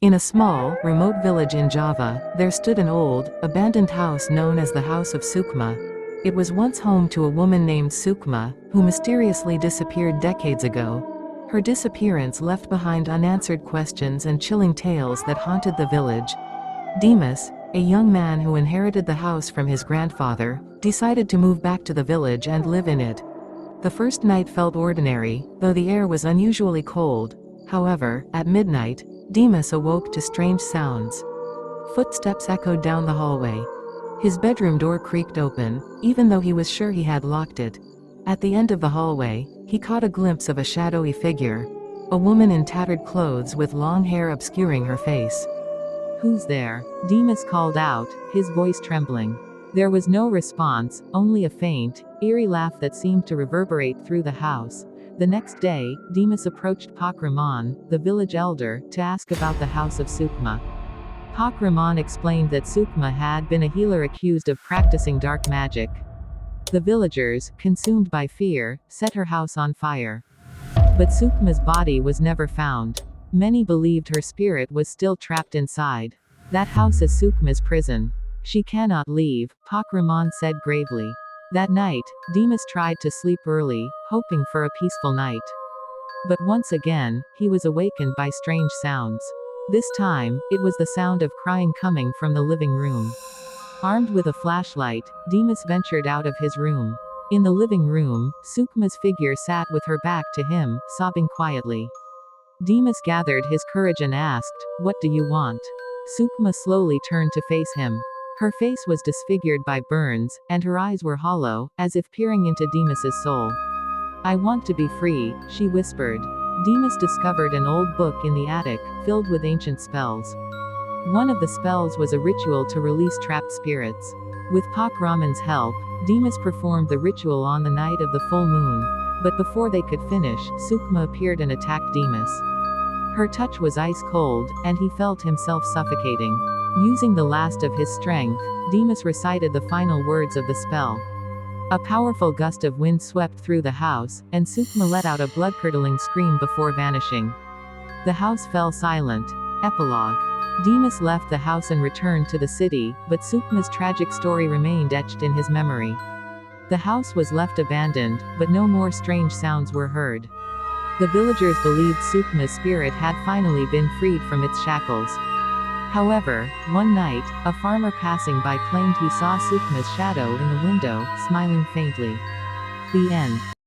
In a small, remote village in Java, there stood an old, abandoned house known as the House of Sukma. It was once home to a woman named Sukma, who mysteriously disappeared decades ago. Her disappearance left behind unanswered questions and chilling tales that haunted the village. Demas, a young man who inherited the house from his grandfather, decided to move back to the village and live in it. The first night felt ordinary, though the air was unusually cold. However, at midnight, Demas awoke to strange sounds. Footsteps echoed down the hallway. His bedroom door creaked open, even though he was sure he had locked it. At the end of the hallway, he caught a glimpse of a shadowy figure. A woman in tattered clothes with long hair obscuring her face. "Who's there?" Demas called out, his voice trembling. There was no response, only a faint, eerie laugh that seemed to reverberate through the house. The next day, Demas approached Pak Rahman, the village elder, to ask about the house of Sukma. Pak Rahman explained that Sukma had been a healer accused of practicing dark magic. The villagers, consumed by fear, set her house on fire. But Sukma's body was never found. Many believed her spirit was still trapped inside. "That house is Sukma's prison. She cannot leave," Pak Rahman said gravely. That night, Demas tried to sleep early, hoping for a peaceful night. But once again, he was awakened by strange sounds. This time, it was the sound of crying coming from the living room. Armed with a flashlight, Demas ventured out of his room. In the living room, Sukma's figure sat with her back to him, sobbing quietly. Demas gathered his courage and asked, "What do you want?" Sukma slowly turned to face him. Her face was disfigured by burns, and her eyes were hollow, as if peering into Demas's soul. "I want to be free," she whispered. Demas discovered an old book in the attic, filled with ancient spells. One of the spells was a ritual to release trapped spirits. With Pak Rahman's help, Demas performed the ritual on the night of the full moon. But before they could finish, Sukma appeared and attacked Demas. Her touch was ice cold, and he felt himself suffocating. Using the last of his strength, Demas recited the final words of the spell. A powerful gust of wind swept through the house, and Sukma let out a blood-curdling scream before vanishing. The house fell silent. Epilogue. Demas left the house and returned to the city, but Sukma's tragic story remained etched in his memory. The house was left abandoned, but no more strange sounds were heard. The villagers believed Sukma's spirit had finally been freed from its shackles. However, one night, a farmer passing by claimed he saw Sukma's shadow in the window, smiling faintly. The end.